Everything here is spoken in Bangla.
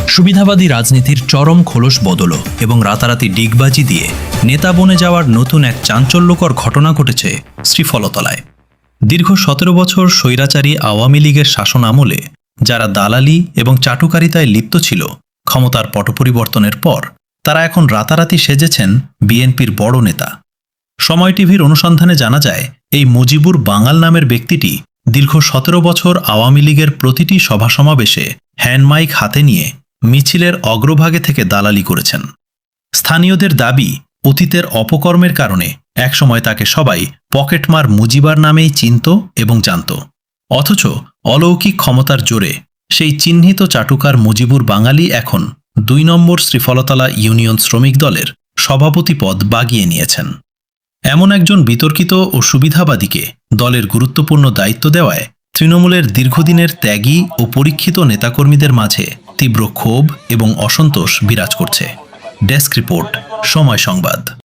সুবিধাবাদী রাজনীতির চরম খোলস বদল এবং রাতারাতি ডিগবাজি দিয়ে নেতা বনে যাওয়ার নতুন এক চাঞ্চল্যকর ঘটনা ঘটেছে শ্রীফলতলায়। দীর্ঘ ১৭ বছর স্বৈরাচারী আওয়ামী লীগের শাসন আমলে যারা দালালি এবং চাটুকারিতায় লিপ্ত ছিল, ক্ষমতার পটপরিবর্তনের পর তারা এখন রাতারাতি সেজেছেন বিএনপির বড় নেতা। সময় টিভির অনুসন্ধানে জানা যায়, এই মুজিবুর বাঙাল নামের ব্যক্তিটি দীর্ঘ ১৭ বছর আওয়ামী লীগের প্রতিটি সভা সমাবেশে হ্যান্ডমাইক হাতে নিয়ে মিছিলের অগ্রভাগে থেকে দালালি করেছেন। স্থানীয়দের দাবি, অতীতের অপকর্মের কারণে একসময় তাকে সবাই পকেটমার মুজিবার নামেই চিনত এবং জানত। অথচ অলৌকিক ক্ষমতার জোরে সেই চিহ্নিত চাটুকার মুজিবুর বাঙালি এখন ২ নম্বর শ্রীফলতলা ইউনিয়ন শ্রমিক দলের সভাপতি পদ বাগিয়ে নিয়েছেন। এমন একজন বিতর্কিত ও সুবিধাবাদীকে দলের গুরুত্বপূর্ণ দায়িত্ব দেওয়ায় তৃণমূলের দীর্ঘদিনের ত্যাগী ও পরীক্ষিত নেতাকর্মীদের মাঝে তীব্র ক্ষোভ এবং অসন্তোষ বিরাজ করছে। ডেস্ক রিপোর্ট, সময় সংবাদ।